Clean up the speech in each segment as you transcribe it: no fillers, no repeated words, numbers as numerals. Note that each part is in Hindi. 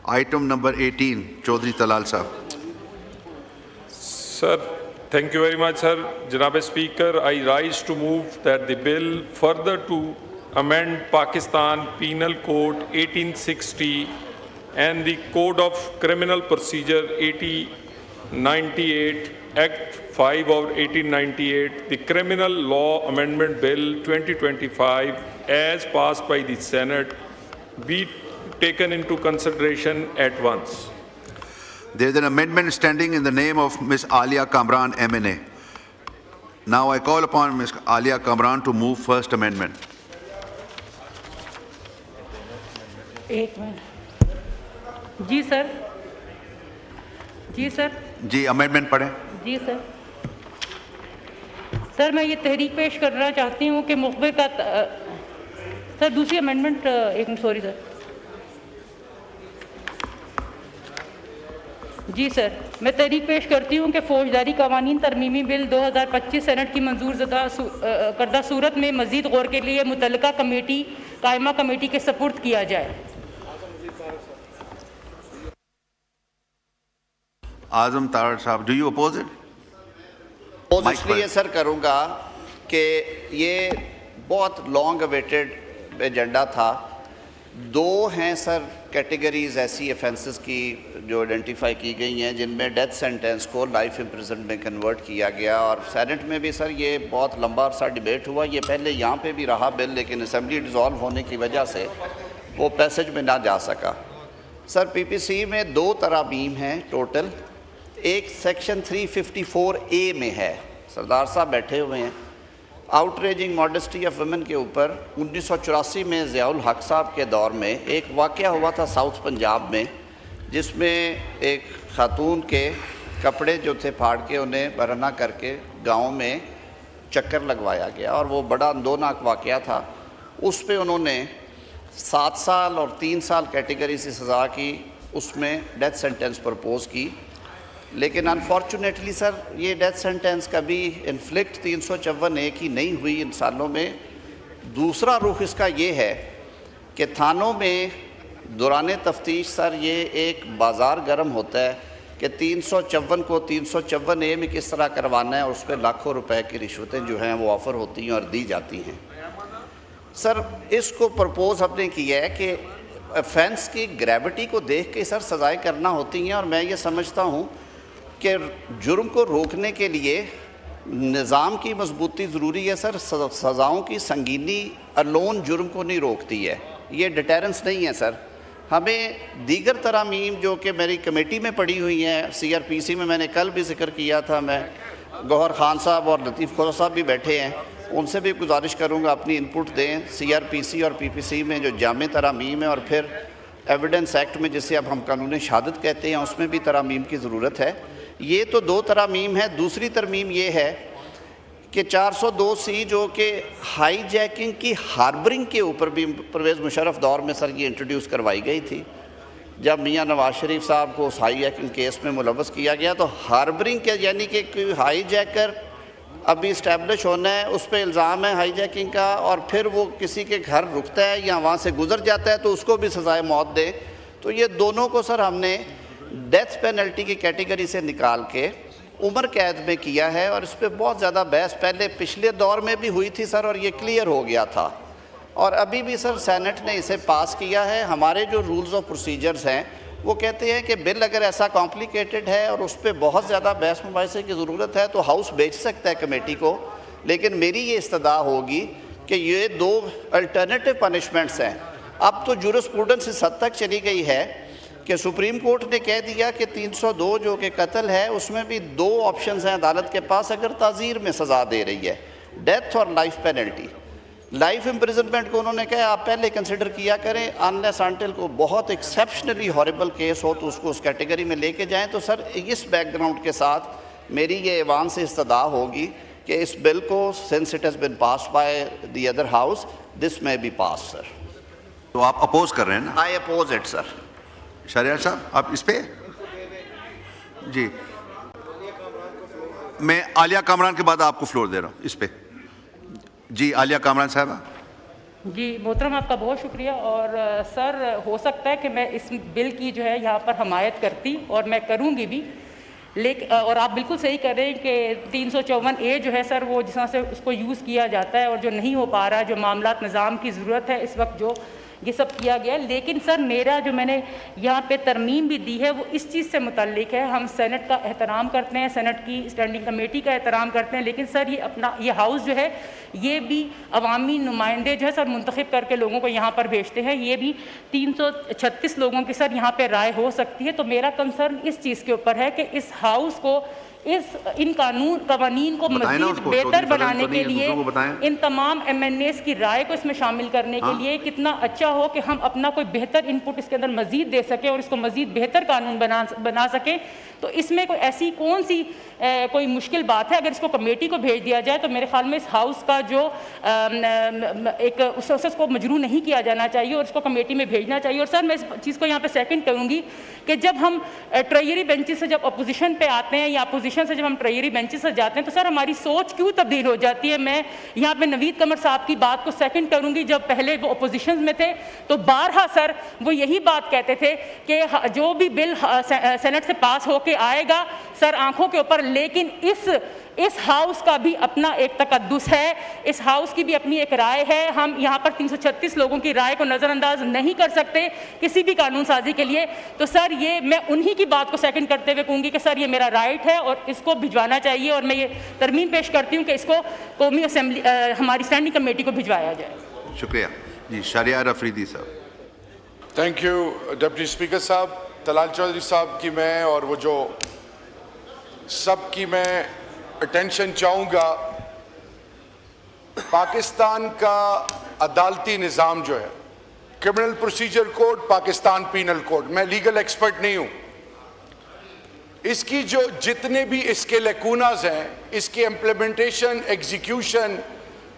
Item number 18, Chaudhry Talal Sahab. Sir, thank you very much, sir. Janab Speaker, I rise to move that the bill further to amend Pakistan Penal Code 1860 and the Code of Criminal Procedure 1898, Act 5 of 1898, the Criminal Law Amendment Bill 2025, as passed by the Senate, be taken into consideration at once. There is an amendment standing in the name of Ms. Alia Kamran, MNA. Now I call upon Ms. Alia Kamran to move first amendment. एक मिनट जी सर जी अमेंडमेंट पढ़ें। जी सर मैं ये तहरीक पेश करना चाहती हूँ कि मुखबिर का सर दूसरी अमेंडमेंट एक मिनट सॉरी सर जी सर मैं तहरीक पेश करती हूँ कि फौजदारी कवानीन तरमीमी बिल 2025 सेनेट की मंजूर करदा सूरत में मज़ीद गौर के लिए मुतल्लिका कमेटी कायमा कमेटी के सपुर्द किया जाए। आजम तारड़ साहब, do you oppose it? Oppose इसलिए सर करूँगा कि ये बहुत लॉन्ग अवेटेड एजेंडा था। दो हैं सर कैटेगरीज ऐसी ऑफेंसेस की जो आइडेंटिफाई की गई हैं जिनमें डेथ सेंटेंस को लाइफ इम्प्रिजनमेंट में कन्वर्ट किया गया, और सेनेट में भी सर ये बहुत लंबा अरसा डिबेट हुआ। ये पहले यहाँ पे भी रहा बिल, लेकिन असेंबली डिज़ोल्व होने की वजह से वो पैसेज में ना जा सका। सर पीपीसी में दो तरामीम हैं टोटल। एक सेक्शन 354A में है, सरदार साहब बैठे हुए हैं, आउटरेजिंग मॉडेस्टी ऑफ वुमेन के ऊपर 1984 में ज़ियाउल हक साहब के दौर में एक वाक़या हुआ था साउथ पंजाब में, जिसमें एक खातून के कपड़े जो थे फाड़ के उन्हें बरहना करके गांव में चक्कर लगवाया गया, और वो बड़ा अंदोनाक वाक़या था। उस पे उन्होंने 7 साल और 3 साल कैटेगरी से सज़ा की, उसमें डेथ सेंटेंस प्रपोज़ की। लेकिन अनफॉर्चुनेटली सर ये डेथ सेंटेंस कभी इन्फ्लिक्ट 354A की नहीं हुई इन सालों में। दूसरा रुख इसका ये है कि थानों में दौरान तफ्तीश सर ये एक बाज़ार गर्म होता है कि 354 को 354A में किस तरह करवाना है, और उस पर लाखों रुपए की रिश्वतें जो हैं वो ऑफ़र होती हैं और दी जाती हैं। सर इसको प्रपोज़ हमने किया है कि ऑफेंस की ग्रेविटी को देख के सर सज़ाएँ करना होती हैं, और मैं ये समझता हूँ कि जुर्म को रोकने के लिए निज़ाम की मजबूती ज़रूरी है सर। सज़ाओं की संगीनी अलोन जुर्म को नहीं रोकती है, ये डिटेरेंस नहीं है सर। हमें दीगर तरामीम जो कि मेरी कमेटी में पड़ी हुई हैं, CRPC में मैंने कल भी जिक्र किया था, मैं गौहर खान साहब और लतीफ़ खोसा साहब भी बैठे हैं, उनसे भी गुजारिश करूँगा अपनी इनपुट दें। CRPC और PPC में जो जामे तरामीम है, और फिर एविडेंस एक्ट में जिसे अब हम कानून शहादत कहते हैं, उसमें भी तरामीम की ज़रूरत है। ये तो दो तरामीम है। दूसरी तरमीम ये है कि 402C जो कि हाई जैकिंग की हार्बरिंग के ऊपर भी परवेज़ मुशर्रफ दौर में सर ये इंट्रोड्यूस करवाई गई थी। जब मियां नवाज शरीफ साहब को उस हाई जैकिंग केस में मुलव्वस किया गया, तो हार्बरिंग के यानी कि कोई हाई जैकर अभी इस्टेब्लिश होना है, उस पर इल्ज़ाम है हाई जैकिंग का, और फिर वो किसी के घर रुकता है या वहाँ से गुजर जाता है तो उसको भी सज़ाए मौत दे। तो ये दोनों को सर हमने डेथ पेनल्टी की कैटेगरी से निकाल के उम्र कैद में किया है, और इस पर बहुत ज़्यादा बहस पहले पिछले दौर में भी हुई थी सर, और ये क्लियर हो गया था, और अभी भी सर सेनेट ने इसे पास किया है। हमारे जो रूल्स ऑफ प्रोसीजर्स हैं वो कहते हैं कि बिल अगर ऐसा कॉम्प्लिकेटेड है और उस पर बहुत ज़्यादा बहस मुबाहिसे की ज़रूरत है तो हाउस भेज सकता है कमेटी को, लेकिन मेरी ये इस्तदा होगी कि ये दो अल्टरनेटिव पनिशमेंट्स हैं। अब तो जूरिस्प्रूडेंस इस हद तक चली गई है कि सुप्रीम कोर्ट ने कह दिया कि 302 जो कि कत्ल है उसमें भी दो ऑप्शंस हैं अदालत के पास अगर ताज़ीर में सज़ा दे रही है, डेथ और लाइफ पेनल्टी। लाइफ इम्प्रिजनमेंट को उन्होंने कहा आप पहले कंसिडर किया करें, अनलेस अनटिल को बहुत एक्सेप्शनली हॉरिबल केस हो तो उसको उस कैटेगरी में लेके जाएं। तो सर इस बैकग्राउंड के साथ मेरी ये ऐवान से इस्तदा होगी कि इस बिल को since it has been pass by the other house this may be pass sir. तो आप अपोज कर रहे हैं ना? I oppose it sir. Shehryar साहब आप इस पे जी, मैं आलिया कामरान के बाद आपको फ्लोर दे रहा हूँ इस पे। जी आलिया कामरान साहब। जी मोहतरम, आपका बहुत शुक्रिया। और सर, हो सकता है कि मैं इस बिल की जो है यहाँ पर हमायत करती और मैं करूँगी भी, लेकिन और आप बिल्कुल सही कर रहे हैं कि 354A जो है सर, वो जिस तरह से उसको यूज़ किया जाता है और जो नहीं हो पा रहा है, जो मामलात निज़ाम की ज़रूरत है इस वक्त, जो ये सब किया गया। लेकिन सर, मेरा जो मैंने यहाँ पे तरमीम भी दी है वो इस चीज़ से मुतल्लिक है। हम सेनेट का एहतराम करते हैं, सेनेट की स्टैंडिंग कमेटी का एहतराम करते हैं, लेकिन सर ये हाउस जो है ये भी अवामी नुमाइंदे जो है सर मुंतखब करके लोगों को यहाँ पर भेजते हैं। ये भी 336 लोगों की सर यहाँ पे राय हो सकती है। तो मेरा कंसर्न इस चीज़ के ऊपर है कि इस हाउस को इन कवानीन को मज़ीद बेहतर बनाने के लिए, इन तमाम MNAs की राय को इसमें शामिल करने के लिए कितना अच्छा हो कि हम अपना कोई बेहतर इनपुट इसके अंदर मज़ीद दे सकें और इसको मज़ीद बेहतर कानून बना सकें। तो इसमें कोई ऐसी कौन सी कोई मुश्किल बात है? अगर इसको कमेटी को भेज दिया जाए तो मेरे ख्याल में इस हाउस का जो एक उसको मजरू नहीं किया जाना चाहिए और इसको कमेटी में भेजना चाहिए। और सर, मैं इस चीज़ को यहाँ पे सेकंड करूँगी कि जब हम ट्रेजरी बेंचेस से जब अपोजिशन पे आते हैं या अपोजिशन से जब हम ट्रेजरी बेंचेस से जाते हैं तो सर हमारी सोच क्यों तब्दील हो जाती है? मैं यहाँ पे नवीद कमर साहब की बात को सेकंड करूँगी। जब पहले वो अपोजिशन में थे तो बारहा सर वो यही बात कहते थे कि जो भी बिल सेनेट से पास होके आएगा सर आंखों के ऊपर, लेकिन इस हाउस का भी अपना एक तकद्दुस है, इस हाउस की भी अपनी एक राय है। हम यहाँ पर 336 लोगों की राय को नज़रअंदाज नहीं कर सकते किसी भी कानून साजी के लिए। तो सर, ये मैं उन्हीं की बात को सेकंड करते हुए कहूँगी कि सर ये मेरा राइट है और इसको भिजवाना चाहिए और मैं ये तरमीम पेश करती हूँ कि इसको कौमी असेंबली हमारी स्टैंडिंग कमेटी को भिजवाया जाए। शुक्रिया जी। शरियार अफरीदी साहब। थैंक यू डिप्टी स्पीकर साहब। तलाल चौधरी साहब की मैं और वो जो सब की मैं अटेंशन चाहूँगा। पाकिस्तान का अदालती निज़ाम जो है, criminal procedure code, Pakistan penal code, मैं लीगल एक्सपर्ट नहीं हूँ, इसकी जो जितने भी इसके लेकूनाज हैं, इसकी implementation, execution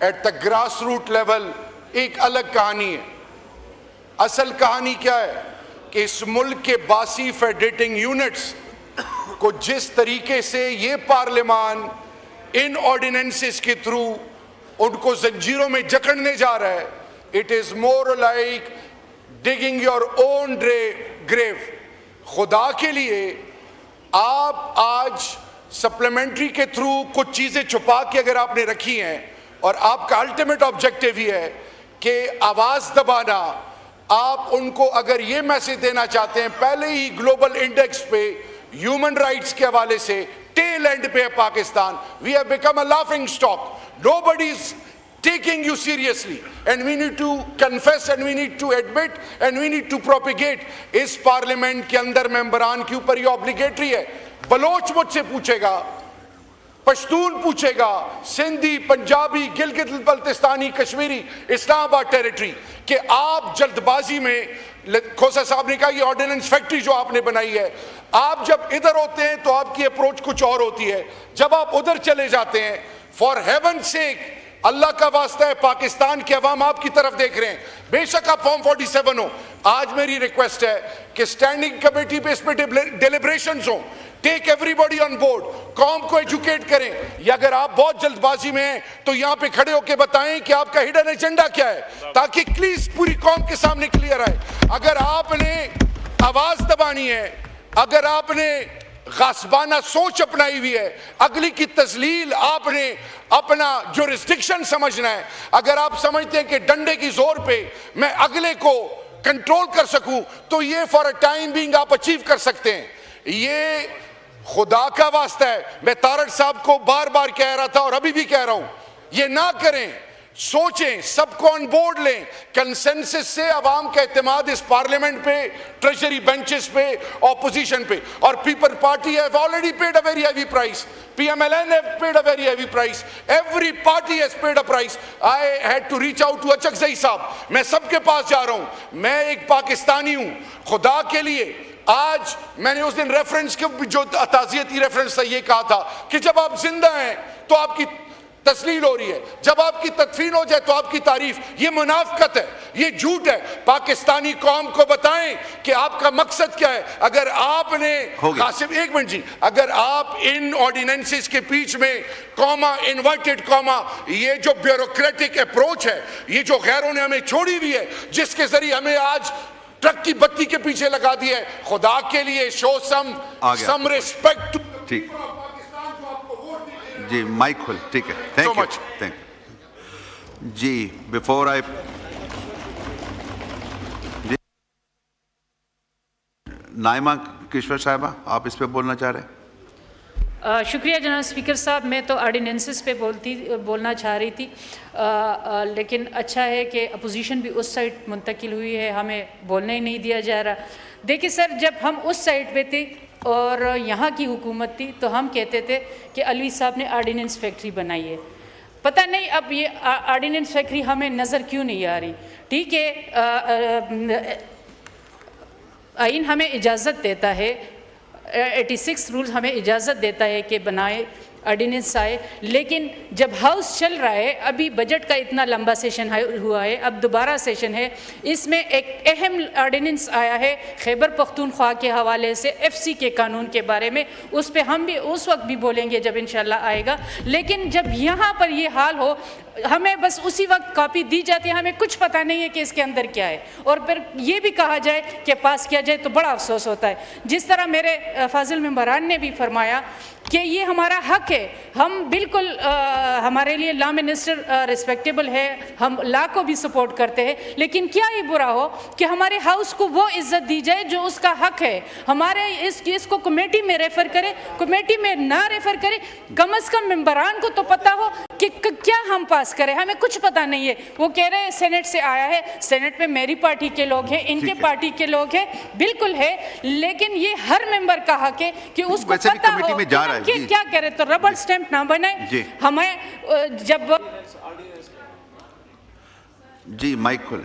at the grass root level एक अलग कहानी है। असल कहानी क्या है कि इस मुल्क के बासी फेडरेटिंग यूनिट्स को जिस तरीके से ये पार्लियामान इन ऑर्डिनेंसेस के थ्रू उनको जंजीरों में जकड़ने जा रहा है, it is more like digging your own grave. खुदा के लिए आप आज सप्लीमेंट्री के थ्रू कुछ चीजें छुपा के अगर आपने रखी हैं और आपका अल्टीमेट ऑब्जेक्टिव ही है कि आवाज दबाना, आप उनको अगर ये मैसेज देना चाहते हैं, पहले ही ग्लोबल इंडेक्स पे ह्यूमन राइट्स के हवाले से टेल एंड पे है Pakistan. We have become a laughing stock, nobody is taking you seriously and we need to confess and we need to admit and we need to propagate। इस पार्लियामेंट के अंदर मेंबरान के ऊपर ये ऑब्लिगेटरी है। बलोच मुझसे पूछेगा, पश्तून पूछेगा, सिंधी, पंजाबी, गिलगित बल्तिस्तानी, कश्मीरी, इस्लामाबाद टेरिटरी, कि आप जल्दबाजी में, खोसा साहब ने कहा ये ऑर्डिनेंस फैक्ट्री जो आपने बनाई है, आप जब इधर होते हैं तो आपकी अप्रोच कुछ और होती है, जब आप उधर चले जाते हैं, फॉर हेवन सेक, अल्लाह का वास्ता है, पाकिस्तान के अवाम आपकी तरफ देख रहे हैं। बेशक आप फॉर्म 47 हो, आज मेरी रिक्वेस्ट है कि स्टैंडिंग कमेटी पे इस पे डिलिब्रेशंस हो, टेक एवरीबॉडी ऑन बोर्ड, कौम को एजुकेट करें। या अगर आप बहुत जल्दबाजी में हैं तो यहाँ पे खड़े होकर बताएं कि आपका हिडन एजेंडा क्या है, ताकि प्लीज पूरी कौम के सामने क्लियर आए। अगर आपने आवाज दबानी है, अगर आपने गासबाना सोच अपनाई हुई है, अगली की तजलील आपने अपना जुरिस्डिक्शन समझना है, अगर आप समझते हैं कि डंडे की जोर पे मैं अगले को कंट्रोल कर सकूं, तो ये फॉर अ टाइम बीइंग आप अचीव कर सकते हैं। ये खुदा का वास्ता है, मैं तारड़ साहब को बार बार कह रहा था और अभी भी कह रहा हूं, ये ना करें, सोचें, सबको ऑन बोर्ड लें। कंसेंसस से अवाम का एतमाद इस पार्लियामेंट पे, ट्रेजरी बेंचेस पे, ऑपोजिशन पे, और people party have already paid a very heavy price, PMLN have paid a very heavy price, every party has paid a price। I had to reach out to Achakzai साहब, मैं सबके पास जा रहा हूं, मैं एक पाकिस्तानी हूं, खुदा के लिए आज मैंने उस दिन रेफरेंस के जो ताज़ियती रेफरेंस था ये कहा था कि जब आप जिंदा हैं तो आपकी तस्लील हो रही है, जब आपकी तदफीन हो जाए तो आपकी तारीफ, ये मुनाफकत है, ये झूठ है। पाकिस्तानी कौम को बताएं कि आपका मकसद क्या है। अगर आपने कासिम, एक मिनट जी, अगर आप इन ऑर्डिनेंसेस के बीच में कॉमा, इन्वर्टेड कॉमा, ये जो ब्यूरोक्रेटिक अप्रोच है, ये जो गैरों ने हमें छोड़ी हुई है, जिसके जरिए हमें आज ट्रक की बत्ती के पीछे लगा दिया है, खुदा के लिए शो सम रिस्पेक्ट। ठीक जी, माइक खोल। ठीक है, थैंक यू, थैंक यू जी। बिफोर आई नाइमा किश्वर साहिबा, आप इस पे बोलना चाह रहे हैं? शुक्रिया जनाब स्पीकर साहब। मैं तो ऑर्डिनेंसेस पे बोलना चाह रही थी, लेकिन अच्छा है कि अपोजिशन भी उस साइड मुंतकिल हुई है, हमें बोलने ही नहीं दिया जा रहा। देखिए सर, जब हम उस साइड पे थे और यहाँ की हुकूमत थी तो हम कहते थे कि अलवी साहब ने ऑर्डिनेंस फैक्ट्री बनाई है। पता नहीं अब ये ऑर्डिनेंस फैक्ट्री हमें नज़र क्यों नहीं आ रही। ठीक है, आइन हमें इजाज़त देता है, 86 रूल्स हमें इजाज़त देता है कि बनाए ऑर्डिनेंस आए, लेकिन जब हाउस चल रहा है, अभी बजट का इतना लंबा सेशन हुआ है, अब दोबारा सेशन है, इसमें एक अहम ऑर्डिनेंस आया है खैबर पख्तूनख्वा के हवाले से FC के कानून के बारे में। उस पर हम भी उस वक्त भी बोलेंगे जब इंशाल्लाह आएगा। लेकिन जब यहाँ पर ये हाल हो, हमें बस उसी वक्त कॉपी दी जाती है, हमें कुछ पता नहीं है कि इसके अंदर क्या है, और फिर ये भी कहा जाए कि पास किया जाए तो बड़ा अफसोस होता है। जिस तरह मेरे फाजिल मेंबरान ने भी फरमाया कि ये हमारा हक है, हम बिल्कुल हमारे लिए लॉ मिनिस्टर रिस्पेक्टेबल है, हम लॉ को भी सपोर्ट करते हैं, लेकिन क्या ये बुरा हो कि हमारे हाउस को वो इज्जत दी जाए जो उसका हक है। हमारे इसको कमेटी में रेफर करे, कमेटी में ना रेफर करे, कम अज़ कम मेंबरान को तो पता हो कि क्या हम पास करें। हमें कुछ पता नहीं है। वो कह रहे हैं सेनेट से आया है, सेनेट में मेरी पार्टी के लोग हैं, इनके पार्टी के लोग हैं, बिल्कुल है, लेकिन ये हर मेंबर का हक है कि उसको पता हो कि क्या करे, तो रबर स्टैंप ना बनाए। हमें जब जी माइक खोले,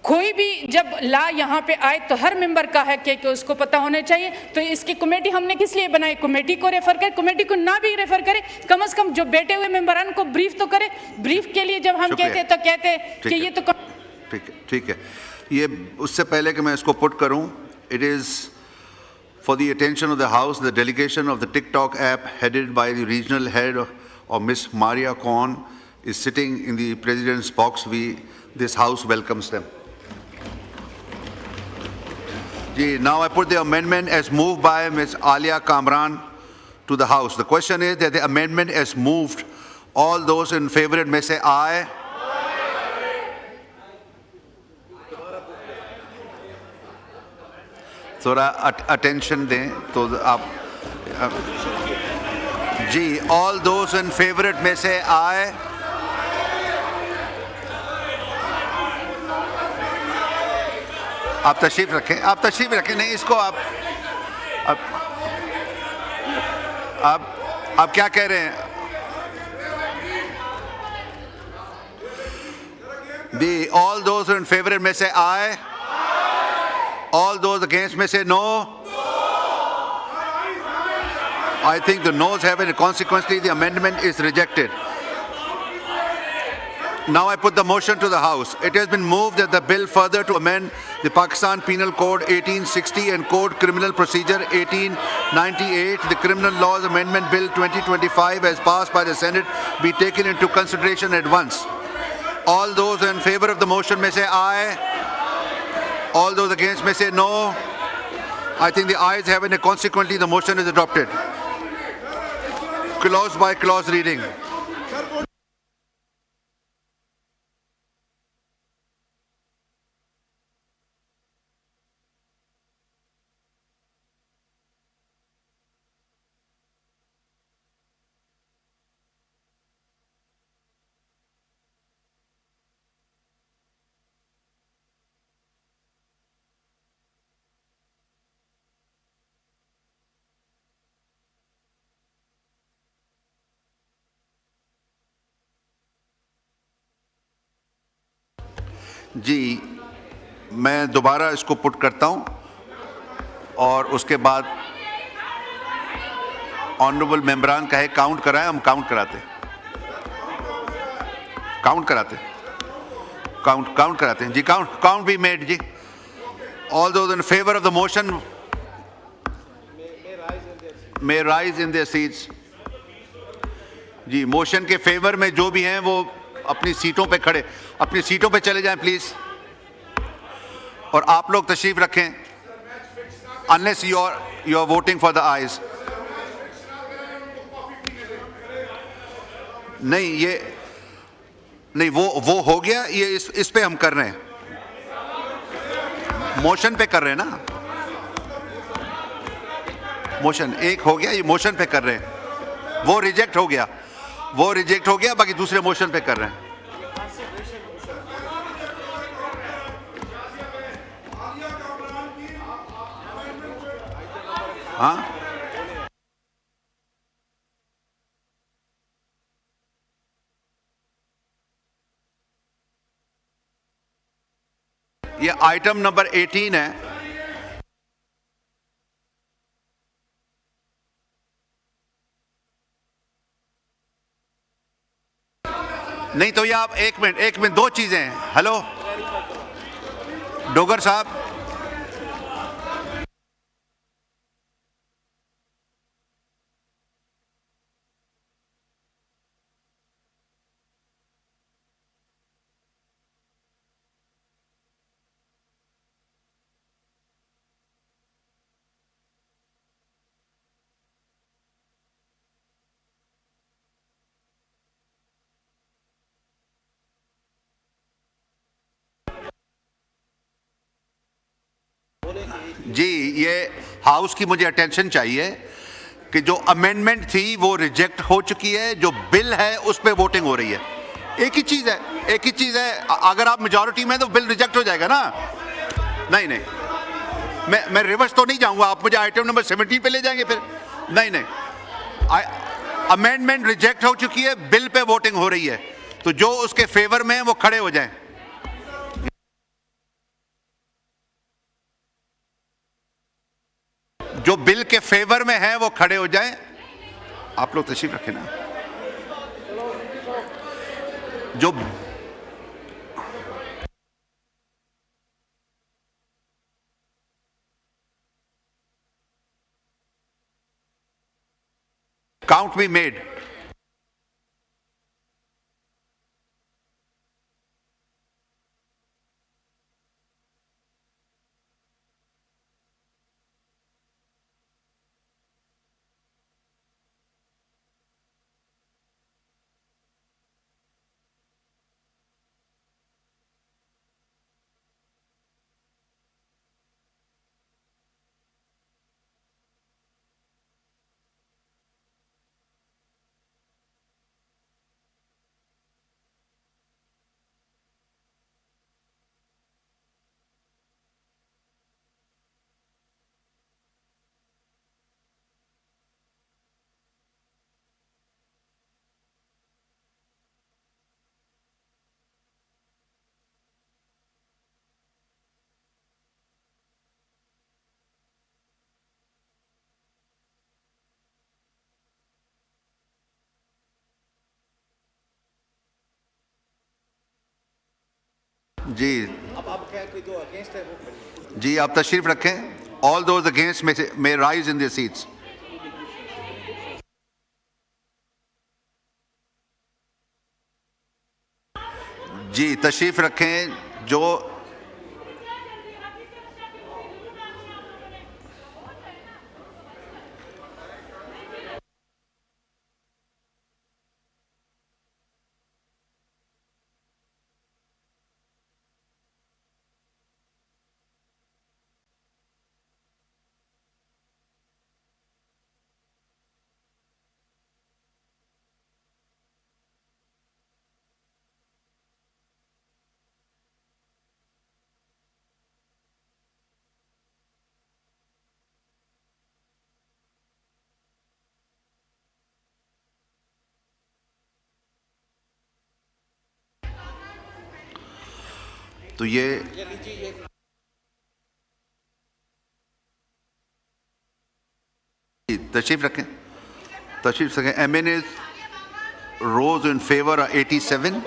कोई भी जब ला यहाँ पे आए तो हर मेंबर का है कि उसको पता होना चाहिए। तो इसकी कमेटी हमने किस लिए बनाई? कमेटी को रेफर करे, कमेटी को ना भी रेफर करे, कम से कम जो बैठे हुए मेंबरान को ब्रीफ तो करे। ब्रीफ के लिए जब हम कहते तो कहते कि ये तो ठीक है। ये उससे पहले कि मैं इसको पुट करूं, it is for the attention of the House, the delegation of the TikTok app headed by the regional head of Ms. Maria Khan is sitting in the President's box. This House welcomes them. Now I put the amendment as moved by Ms. Alia Kamran to the House. The question is that the amendment is moved. All those in favor may say aye. थोड़ा अटेंशन दें तो आप जी। ऑल दोज इन फेवरेट में से आए। आप तशरीफ रखें, नहीं इसको आप क्या कह रहे हैं? ऑल दोज इन फेवरेट में से आए। All those against may say no. I think the noes have it, and consequently the amendment is rejected. Now I put the motion to the House. It has been moved that the bill further to amend the Pakistan Penal Code 1860 and Code Criminal Procedure 1898, the Criminal Laws Amendment Bill 2025 as passed by the Senate, be taken into consideration at once. All those in favor of the motion may say aye. All those against may say no. I think the ayes have it, and consequently the motion is adopted. Clause by clause reading. जी, मैं दोबारा इसको पुट करता हूं और उसके बाद ऑनरेबल मेंबरान कहे काउंट कराएं, हम काउंट कराते। काउंट कराते हैं जी. काउंट बी मेड जी. All those in favor of the motion may rise in their seats. जी, मोशन के फेवर में जो भी हैं वो अपनी सीटों पे चले जाएं प्लीज. और आप लोग तशरीफ रखें. Unless you are voting for the ayes. नहीं, वो हो गया. ये इस पे हम कर रहे हैं, मोशन पे कर रहे हैं ना. मोशन एक हो गया, ये मोशन पे कर रहे हैं. वो रिजेक्ट हो गया, बाकी दूसरे मोशन पे कर रहे हैं. हाँ, ये आइटम नंबर 18 है. नहीं तो ये आप एक मिनट दो चीजें हैं. हेलो डोगर साहब, जी ये हाउस की मुझे अटेंशन चाहिए कि जो अमेंडमेंट थी वो रिजेक्ट हो चुकी है. जो बिल है उस पे वोटिंग हो रही है. एक ही चीज है. अगर आप मेजॉरिटी में तो बिल रिजेक्ट हो जाएगा ना. नहीं, मैं रिवर्स तो नहीं जाऊंगा. आप मुझे आइटम नंबर 17 पे ले जाएंगे फिर. नहीं, अमेंडमेंट रिजेक्ट हो चुकी है, बिल पे वोटिंग हो रही है. तो जो उसके फेवर में है वो खड़े हो जाएं. जो बिल के फेवर में है वो खड़े हो जाएं. आप लोग तशरीफ रखें ना. जो काउंट बी मेड. जी जी आप तशरीफ रखें. ऑल दोज अगेंस्ट में राइज इन देयर सीट्स. जी तशरीफ रखें. जो तो ये तशरीफ रखें. MNAs rose in favor 87.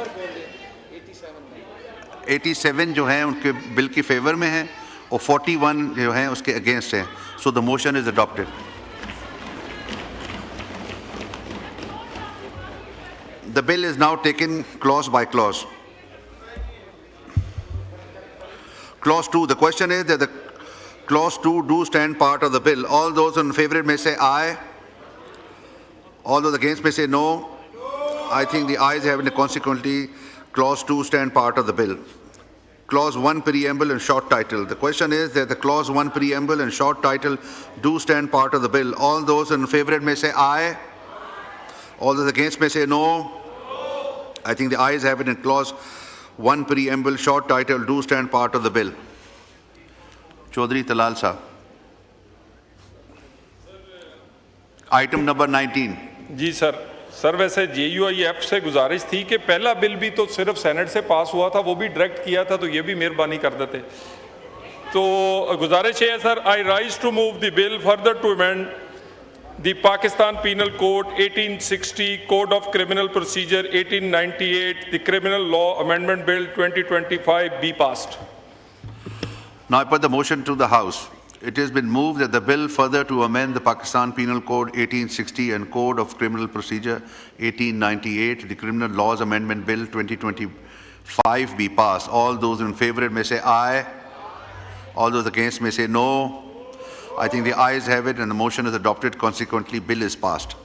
87 जो हैं उनके बिल की फेवर में हैं और 41 जो हैं उसके अगेंस्ट हैं. So the motion is adopted. The bill is now taken clause by clause. Clause 2, the question is that the clause 2 do stand part of the bill. All those in favor may say aye. All those against may say no. I think the ayes have it, and consequently clause 2 stand part of the bill. Clause 1 preamble and short title. The question is that the clause 1 preamble and short title do stand part of the bill. All those in favor may say aye. All those against may say no. I think the ayes have it, and clause 1 preamble short title do stand part of the bill. Chaudhary Talal Sahab. Item number 19. Ji sir वैसे JUIF से गुजारिश थी कि पहला बिल भी तो सिर्फ सेनेट से पास हुआ था, वो भी डायरेक्ट किया था, तो ये भी मेहरबानी कर देते. तो गुजारिश है sir, I rise to move the bill further to amend the Pakistan Penal Code 1860, Code of Criminal Procedure 1898, the Criminal Law Amendment Bill 2025 be passed. Now I put the motion to the House. It has been moved that the bill further to amend the Pakistan Penal Code 1860 and Code of Criminal Procedure 1898, the Criminal Laws Amendment Bill 2025 be passed. All those in favor may say aye. All those against may say no. I think the ayes have it, and the motion is adopted. Consequently, bill is passed.